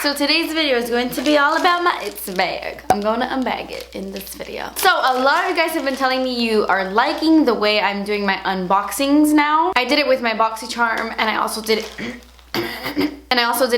So today's video is going to be all about my Ipsy bag. I'm going to unbag it in this video. So a lot of you guys have been telling me you are liking the way I'm doing my unboxings now. I did it with my BoxyCharm and I also did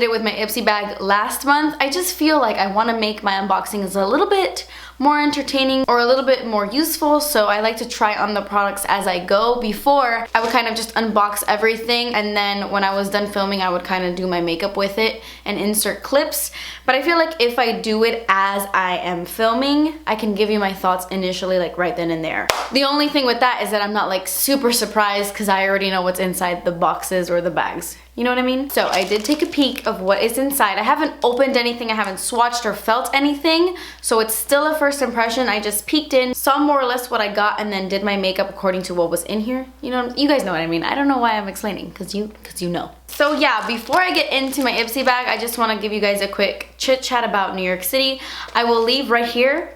it with my Ipsy bag last month. I just feel like I want to make my unboxings a little bit more entertaining or a little bit more useful, so I like to try on the products as I go. Before, I would kind of just unbox everything, and then when I was done filming, I would kind of do my makeup with it and insert clips. But I feel like if I do it as I am filming, I can give you my thoughts initially, like right then and there. The only thing with that is that I'm not like super surprised because I already know what's inside the boxes or the bags. You know what I mean? So I did take a peek of what is inside. I haven't opened anything, I haven't swatched or felt anything, so it's still a first impression. I just peeked in, saw more or less what I got, and then did my makeup according to what was in here. You know, you guys know what I mean. I don't know why I'm explaining, because you know. So yeah, before I get into my Ipsy bag, I just want to give you guys a quick chit chat about New York City. I will leave right here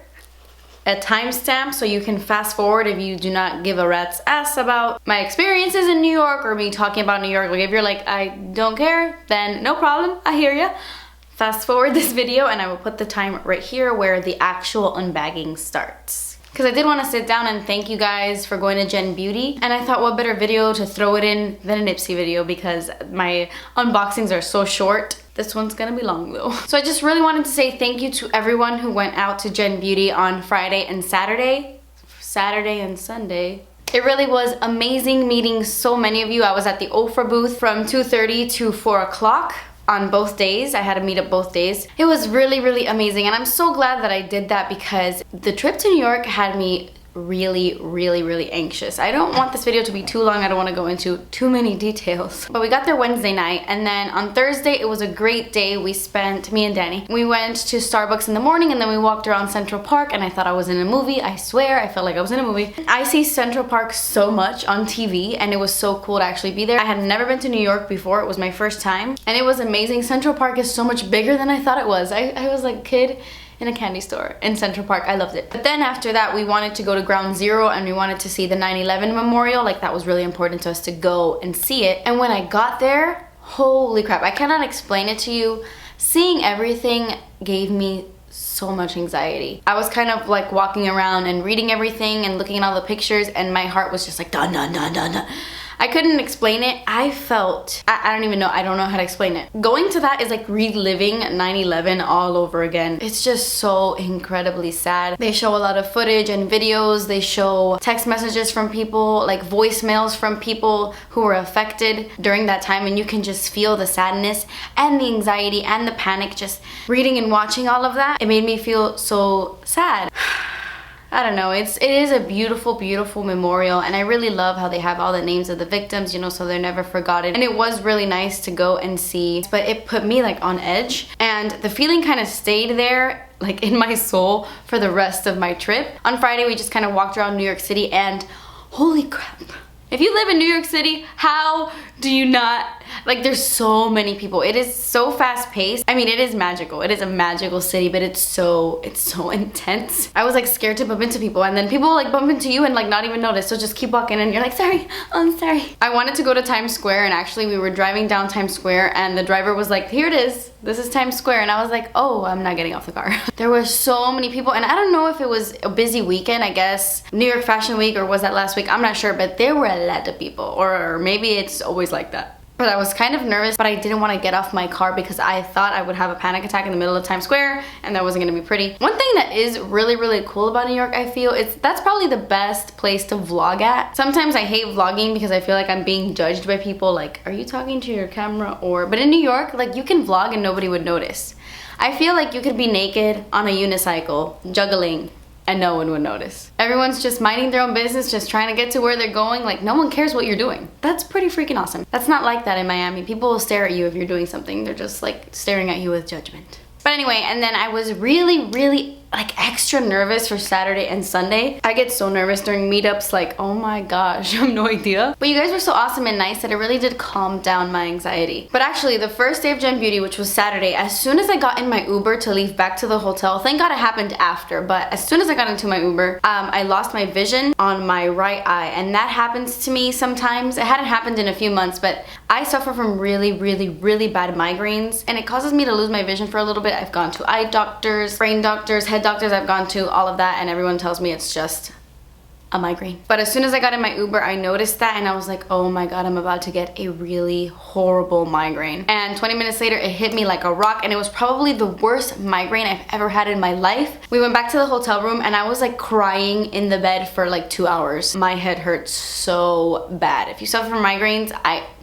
a timestamp so you can fast forward if you do not give a rat's ass about my experiences in New York or me talking about New York. Like if you're like, I don't care, then no problem, I hear ya. Fast forward this video and I will put the time right here where the actual unbagging starts. Because I did want to sit down and thank you guys for going to Gen Beauty, and I thought what better video to throw it in than an Ipsy video because my unboxings are so short. This one's gonna be long though. So I just really wanted to say thank you to everyone who went out to Gen Beauty on Friday and Saturday and Sunday. It really was amazing meeting so many of you. I was at the Ofra booth from 2:30 to 4 o'clock. On both days. I had to meet up both days. It was really amazing, and I'm so glad that I did that because the trip to New York had me really anxious. I don't want this video to be too long. I don't want to go into too many details. But we got there Wednesday night, and then on Thursday it was a great day. We spent, me and Danny, we went to Starbucks in the morning, and then we walked around Central Park, and I thought I was in a movie. I swear, I felt like I was in a movie. I see Central Park so much on TV, and it was so cool to actually be there. I had never been to New York before. It was my first time, and it was amazing. Central Park is so much bigger than I thought it was. I was like a kid in a candy store in Central Park. I loved it. But then after that, we wanted to go to Ground Zero and we wanted to see the 9/11 memorial. Like that was really important to us to go and see it. And when I got there, holy crap, I cannot explain it to you. Seeing everything gave me so much anxiety. I was kind of like walking around and reading everything and looking at all the pictures, and my heart was just like dun dun dun dun dun. I couldn't explain it. I felt, I don't even know, I don't know how to explain it. Going to that is like reliving 9/11 all over again. It's just so incredibly sad. They show a lot of footage and videos. They show text messages from people, like voicemails from people who were affected during that time, and you can just feel the sadness and the anxiety and the panic just reading and watching all of that. It made me feel so sad. I don't know, it is a beautiful memorial, and I really love how they have all the names of the victims, you know, so they're never forgotten. And it was really nice to go and see, but it put me like on edge, and the feeling kind of stayed there like in my soul for the rest of my trip. On Friday we just kind of walked around New York City, and holy crap. If you live in New York City, how do you not, like there's so many people. It is so fast paced. I mean, it is magical. It is a magical city, but it's so intense. I was like scared to bump into people, and then people like bump into you and like not even notice. So just keep walking and you're like, sorry, oh, I'm sorry. I wanted to go to Times Square, and actually we were driving down Times Square and the driver was like, here it is. This is Times Square. And I was like, oh, I'm not getting off the car. There were so many people, and I don't know if it was a busy weekend, I guess New York Fashion Week, or was that last week? I'm not sure, but there were a lot of people, or maybe it's always like that. But I was kind of nervous, but I didn't want to get off my car because I thought I would have a panic attack in the middle of Times Square, and that wasn't going to be pretty. One thing that is really cool about New York, I feel, that's probably the best place to vlog at. Sometimes I hate vlogging because I feel like I'm being judged by people, like, are you talking to your camera? But in New York, like, you can vlog and nobody would notice. I feel like you could be naked on a unicycle, juggling, and no one would notice. Everyone's just minding their own business, just trying to get to where they're going. Like, no one cares what you're doing. That's pretty freaking awesome. That's not like that in Miami. People will stare at you if you're doing something. They're just like staring at you with judgment. But anyway, and then I was really like extra nervous for Saturday and Sunday. I get so nervous during meetups, like, oh my gosh, I have no idea. But you guys were so awesome and nice that it really did calm down my anxiety. But actually, the first day of Gen Beauty, which was Saturday, as soon as I got in my Uber to leave back to the hotel, thank God it happened after, but as soon as I got into my Uber, I lost my vision on my right eye, and that happens to me sometimes. It hadn't happened in a few months, but I suffer from really bad migraines, and it causes me to lose my vision for a little bit. I've gone to eye doctors, brain doctors, head doctors, I've gone to all of that, and everyone tells me it's just a migraine. But as soon as I got in my Uber, I noticed that, and I was like, oh my God, I'm about to get a really horrible migraine. And 20 minutes later, it hit me like a rock, and it was probably the worst migraine I've ever had in my life. We went back to the hotel room, and I was like crying in the bed for like 2 hours. My head hurts so bad. If you suffer from migraines,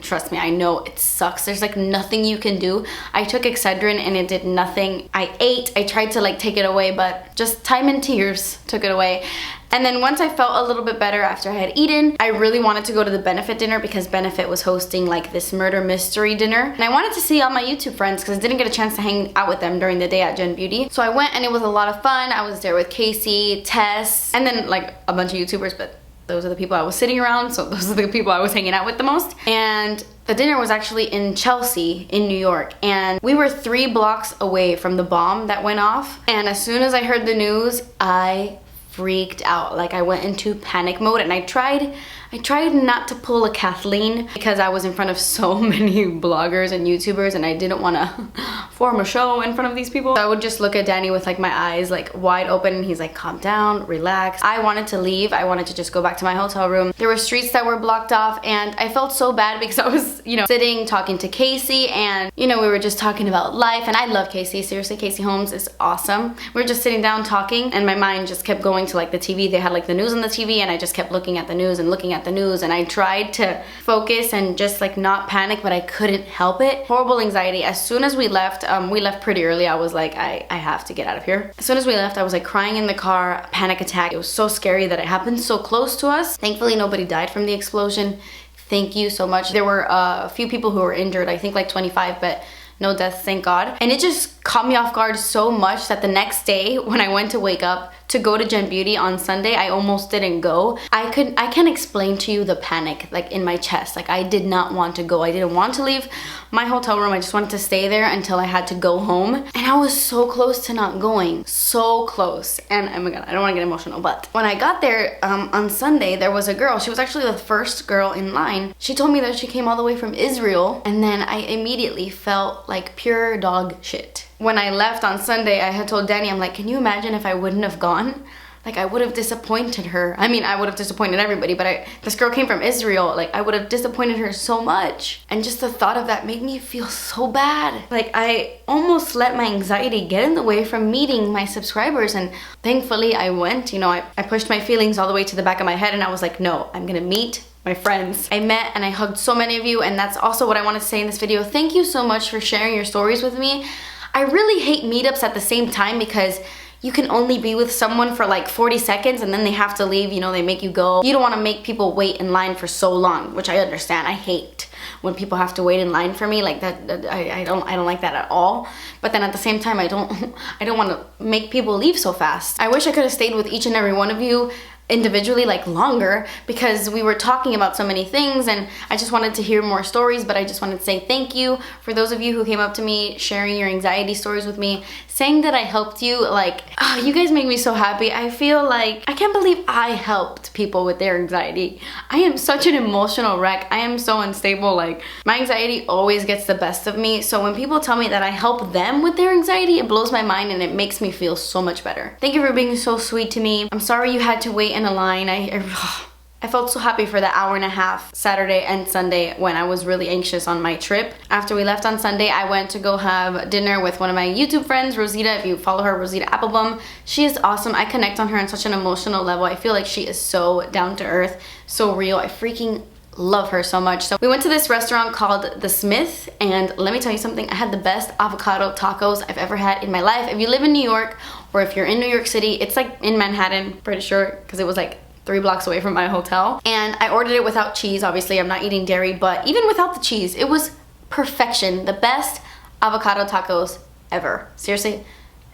trust me, I know it sucks. There's like nothing you can do. I took Excedrin and it did nothing. I ate, I tried to like take it away, but just time and tears took it away. And then once I felt a little bit better after I had eaten, I really wanted to go to the Benefit dinner because Benefit was hosting like this murder mystery dinner. And I wanted to see all my YouTube friends because I didn't get a chance to hang out with them during the day at Gen Beauty. So I went and it was a lot of fun. I was there with Casey, Tess, and then like a bunch of YouTubers, but those are the people I was sitting around, so those are the people I was hanging out with the most. And the dinner was actually in Chelsea, in New York, and we were 3 blocks away from the bomb that went off. And as soon as I heard the news, I freaked out. Like, I went into panic mode, and I tried not to pull a Kathleen because I was in front of so many bloggers and YouTubers, and I didn't want to form a show in front of these people. So I would just look at Danny with like my eyes like wide open, and he's like, calm down, relax. I wanted to leave. I wanted to just go back to my hotel room. There were streets that were blocked off, and I felt so bad because I was, you know, sitting talking to Casey, and you know, we were just talking about life, and I love Casey. Seriously, Casey Holmes is awesome. We were just sitting down talking, and my mind just kept going to like the TV. They had like the news on the TV, and I just kept looking at the news and looking at the news, and I tried to focus and just like not panic, but I couldn't help it. Horrible anxiety. As soon as we left pretty early. I was like, I have to get out of here. As soon as we left, I was like crying in the car, panic attack. It was so scary that it happened so close to us. Thankfully, nobody died from the explosion. Thank you so much. There were a few people who were injured, I think like 25, but no deaths, thank God. And it just caught me off guard so much that the next day when I went to wake up to go to Gen Beauty on Sunday, I almost didn't go. I can't explain to you the panic like in my chest. Like, I did not want to go. I didn't want to leave my hotel room. I just wanted to stay there until I had to go home. And I was so close to not going. So close. And oh my God, I don't want to get emotional, but when I got there on Sunday, there was a girl. She was actually the first girl in line. She told me that she came all the way from Israel, and then I immediately felt like pure dog shit. When I left on Sunday, I had told Danny, I'm like, can you imagine if I wouldn't have gone? Like, I would have disappointed her. I mean, I would have disappointed everybody, but this girl came from Israel. Like, I would have disappointed her so much. And just the thought of that made me feel so bad. Like, I almost let my anxiety get in the way from meeting my subscribers. And thankfully, I went. You know, I pushed my feelings all the way to the back of my head, and I was like, no, I'm gonna meet my friends. I met and I hugged so many of you, and that's also what I want to say in this video. Thank you so much for sharing your stories with me. I really hate meetups at the same time because you can only be with someone for like 40 seconds and then they have to leave, you know, they make you go. You don't want to make people wait in line for so long, which I understand. I hate when people have to wait in line for me like that. I don't like that at all. But then at the same time, I don't want to make people leave so fast. I wish I could have stayed with each and every one of you individually like longer because we were talking about so many things, and I just wanted to hear more stories. But I just wanted to say thank you for those of you who came up to me sharing your anxiety stories with me, saying that I helped you. Like, oh, you guys make me so happy. I feel like I can't believe I helped people with their anxiety. I am such an emotional wreck. I am so unstable. Like, my anxiety always gets the best of me, so when people tell me that I help them with their anxiety, it blows my mind and it makes me feel so much better. Thank you for being so sweet to me. I'm sorry you had to wait in a line. I felt so happy for the hour and a half Saturday and Sunday when I was really anxious on my trip. After we left on Sunday, I went to go have dinner with one of my YouTube friends, Rosita. If you follow her, Rosita Applebaum, she is awesome. I connect on her on such an emotional level. I feel like she is so down to earth, so real. I freaking love her so much. So we went to this restaurant called The Smith, and let me tell you something, I had the best avocado tacos I've ever had in my life. If you live in New York, or if you're in New York City, it's like in Manhattan, pretty sure, because it was like 3 blocks away from my hotel. And I ordered it without cheese. Obviously, I'm not eating dairy, but even without the cheese, it was perfection. The best avocado tacos ever. Seriously,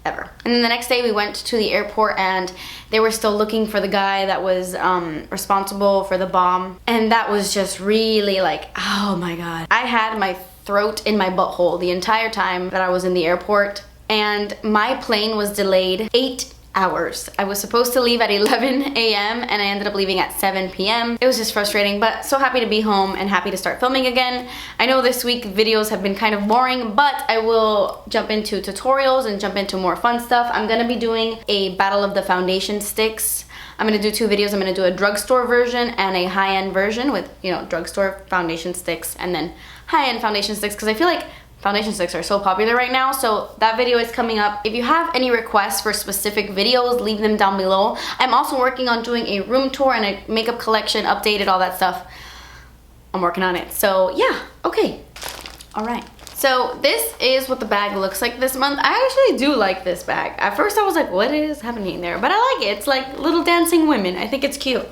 ever. And then the next day we went to the airport and they were still looking for the guy that was responsible for the bomb. And that was just really like, oh my God. I had my throat in my butthole the entire time that I was in the airport. And my plane was delayed 8 hours. I was supposed to leave at 11 a.m. and I ended up leaving at 7 p.m. It was just frustrating, but so happy to be home and happy to start filming again. I know this week videos have been kind of boring, but I will jump into tutorials and jump into more fun stuff. I'm gonna be doing a battle of the foundation sticks. I'm gonna do 2 videos. I'm gonna do a drugstore version and a high-end version with, you know, drugstore foundation sticks and then high-end foundation sticks, because I feel like foundation sticks are so popular right now. So that video is coming up. If you have any requests for specific videos, leave them down below. I'm also working on doing a room tour and a makeup collection, updated, all that stuff. I'm working on it. So yeah, okay. All right. So this is what the bag looks like this month. I actually do like this bag. At first I was like, what is happening there? But I like it. It's like little dancing women. I think it's cute.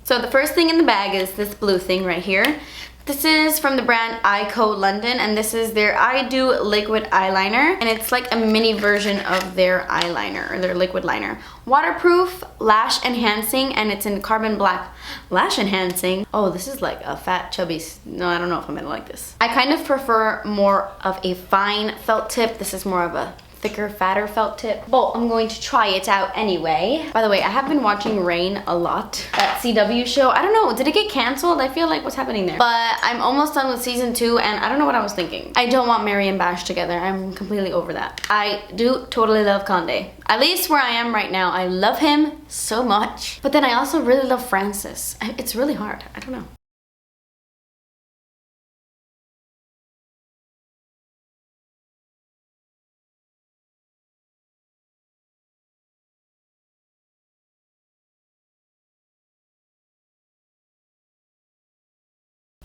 So the first thing in the bag is this blue thing right here. This is from the brand EYEKO London, and this is their I Do liquid eyeliner, and it's like a mini version of their eyeliner, or their liquid liner. Waterproof, lash enhancing, and it's in carbon black. Lash enhancing? Oh, this is like a fat chubby, no, I don't know if I'm gonna like this. I kind of prefer more of a fine felt tip. This is more of a thicker, fatter felt tip. But I'm going to try it out anyway. By the way, I have been watching Rain a lot. That CW show. I don't know, did it get canceled? I feel like what's happening there. But I'm almost done with season 2 and I don't know what I was thinking. I don't want Mary and Bash together. I'm completely over that. I do totally love Condé. At least where I am right now, I love him so much. But then I also really love Francis. It's really hard. I don't know.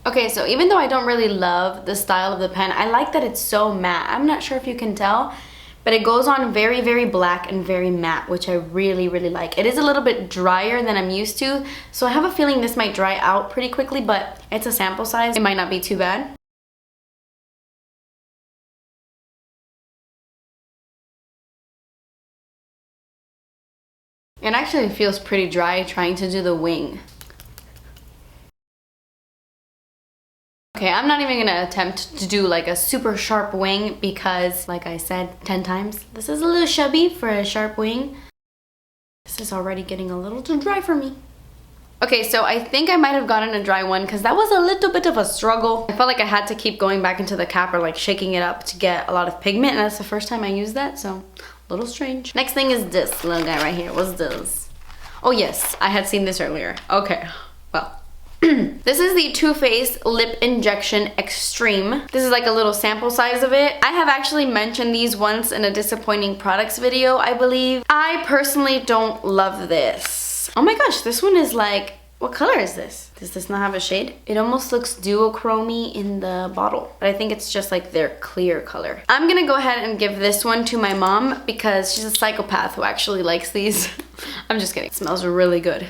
Okay, so even though I don't really love the style of the pen, I like that it's so matte. I'm not sure if you can tell, but it goes on very, very black and very matte, which I really, really like. It is a little bit drier than I'm used to, so I have a feeling this might dry out pretty quickly, but it's a sample size. It might not be too bad. It actually feels pretty dry trying to do the wing. Okay, I'm not even gonna attempt to do like a super sharp wing because, like I said 10 times, this is a little chubby for a sharp wing. This is already getting a little too dry for me. Okay, so I think I might have gotten a dry one because that was a little bit of a struggle. I felt like I had to keep going back into the cap or like shaking it up to get a lot of pigment, and that's the first time I used that, so a little strange. Next thing is this little guy right here. What's this? Oh yes, I had seen this earlier. Okay, well. This is the Too Faced Lip Injection Extreme. This is like a little sample size of it. I have actually mentioned these once in a disappointing products video, I believe. I personally don't love this. Oh my gosh, this one is like, what color is this? Does this not have a shade? It almost looks duochrome-y in the bottle, but I think it's just like their clear color. I'm gonna go ahead and give this one to my mom because she's a psychopath who actually likes these. I'm just kidding. It smells really good.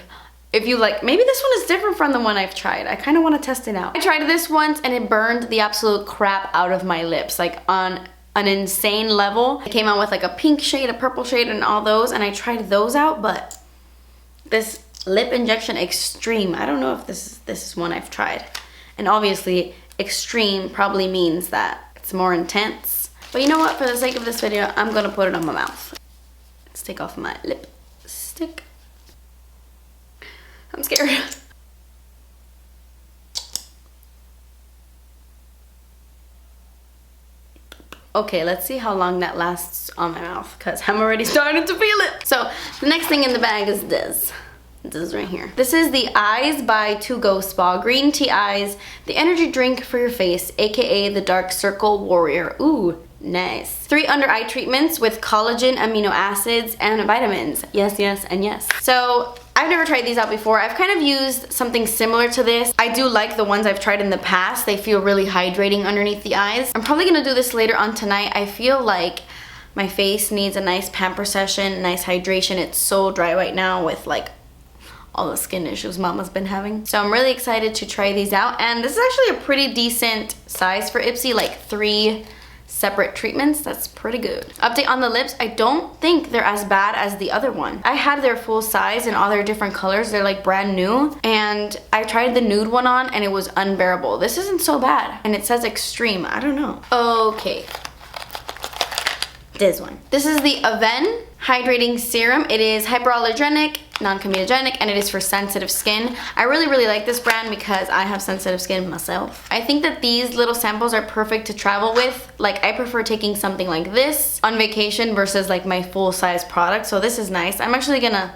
If you like, maybe this one is different from the one I've tried. I kind of want to test it out. I tried this once and it burned the absolute crap out of my lips, like on an insane level. It came out with like a pink shade, a purple shade, and all those, and I tried those out, but this Lip Injection Extreme, I don't know if this is one I've tried. And obviously, extreme probably means that it's more intense. But you know what? For the sake of this video, I'm gonna put it on my mouth. Let's take off my lipstick. I'm scared. Okay, let's see how long that lasts on my mouth because I'm already starting to feel it. So the next thing in the bag is this. This is right here. This is the Eyes by ToGoSpa Green Tea Eyes, the energy drink for your face, aka the Dark Circle Warrior. Ooh, nice. 3 under eye treatments with collagen, amino acids, and vitamins. Yes, yes, and yes. So I've never tried these out before. I've kind of used something similar to this. I do like the ones I've tried in the past. They feel really hydrating underneath the eyes. I'm probably gonna do this later on tonight. I feel like my face needs a nice pamper session, nice hydration. It's so dry right now with like all the skin issues Mama's been having. So I'm really excited to try these out. And this is actually a pretty decent size for Ipsy, like 3 separate treatments. That's pretty good. Update on the lips. I don't think they're as bad as the other one. I had their full size in all their different colors. They're like brand new. And I tried the nude one on and it was unbearable. This isn't so bad. And it says extreme. I don't know. Okay. This one. This is the Avène Hydrating Serum. It is hyperallergenic, non-comedogenic, and it is for sensitive skin. I really like this brand because I have sensitive skin myself. I think that these little samples are perfect to travel with. Like, I prefer taking something like this on vacation versus like my full-size product. So this is nice. I'm actually gonna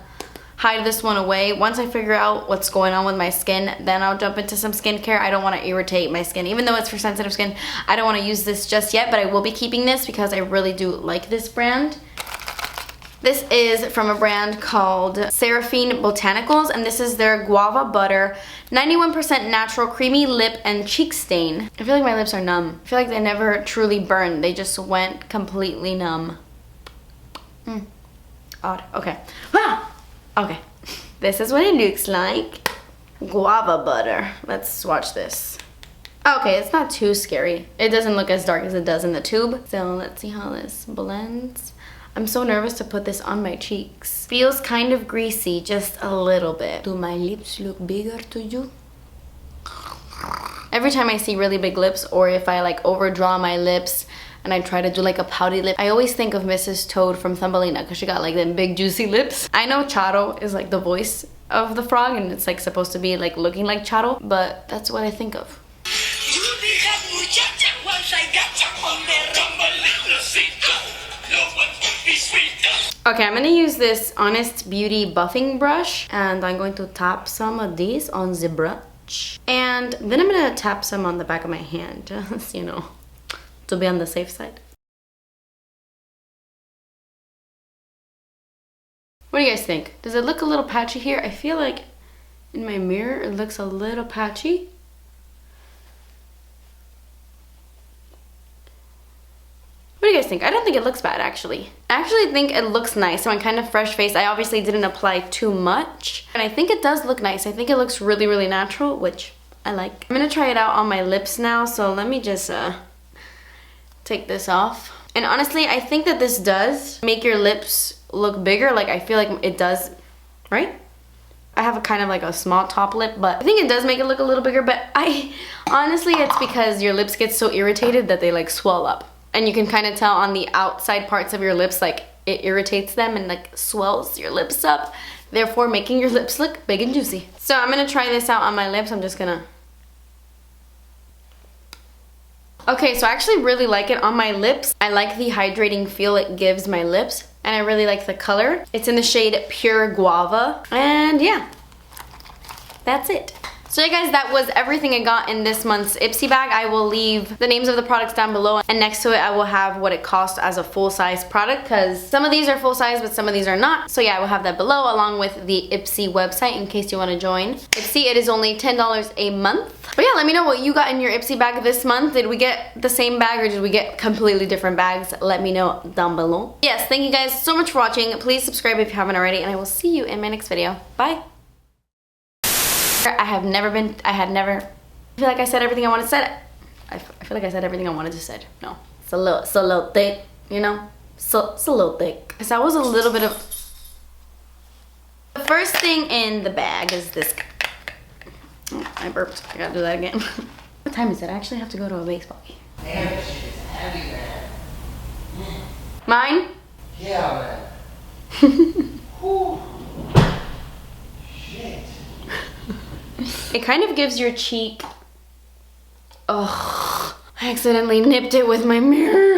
hide this one away. Once I figure out what's going on with my skin, then I'll jump into some skincare. I don't want to irritate my skin. Even though it's for sensitive skin, I don't want to use this just yet, but I will be keeping this because I really do like this brand. This is from a brand called Serafina Botanicals, and this is their Guava Butter 91% natural creamy lip and cheek stain. I feel like my lips are numb. I feel like they never truly burned. They just went completely numb. Odd. Okay. Ah! Okay, this is what it looks like. Guava butter. Let's swatch this. Okay, it's not too scary. It doesn't look as dark as it does in the tube. So let's see how this blends. I'm so nervous to put this on my cheeks. Feels kind of greasy, just a little bit. Do my lips look bigger to you? Every time I see really big lips, or if I like overdraw my lips and I try to do like a pouty lip, I always think of Mrs. Toad from Thumbelina because she got like them big juicy lips. I know Chato is like the voice of the frog and it's like supposed to be like looking like Chato, but that's what I think of. Okay, I'm gonna use this Honest Beauty buffing brush and I'm going to tap some of these on the brush. And then I'm gonna tap some on the back of my hand, just, you know, to be on the safe side. What do you guys think? Does it look a little patchy here? I feel like in my mirror it looks a little patchy. What do you guys think? I don't think it looks bad, actually. I actually think it looks nice. So I'm kind of fresh face. I obviously didn't apply too much. And I think it does look nice. I think it looks really natural, which I like. I'm gonna try it out on my lips now. So let me just take this off. And honestly, I think that this does make your lips look bigger. Like, I feel like it does, right? I have a kind of like a small top lip, but I think it does make it look a little bigger. But honestly, it's because your lips get so irritated that they like swell up. And you can kind of tell on the outside parts of your lips, like it irritates them and like swells your lips up, therefore making your lips look big and juicy. So I'm gonna try this out on my lips. I'm just gonna... Okay, so I actually really like it on my lips. I like the hydrating feel it gives my lips, and I really like the color. It's in the shade Pure Guava, and yeah, that's it. So yeah guys, that was everything I got in this month's Ipsy bag. I will leave the names of the products down below, and next to it I will have what it costs as a full-size product, because some of these are full-size but some of these are not. So yeah, I will have that below along with the Ipsy website in case you want to join. Ipsy, it is only $10 a month. But yeah, let me know what you got in your Ipsy bag this month. Did we get the same bag or did we get completely different bags? Let me know down below. Yes, thank you guys so much for watching. Please subscribe if you haven't already, and I will see you in my next video. Bye. I feel like I said everything I wanted to say. I feel like I said everything I wanted to say. No, it's a little thick, you know? So it's a little thick. Because that was a little bit of... The first thing in the bag is this. Oh, I burped. I gotta do that again. What time is it? I actually have to go to a baseball game. Damn, this shit is heavy, man. Mine? Yeah, man. Whew. Shit. It kind of gives your cheek... Oh, I accidentally nipped it with my mirror.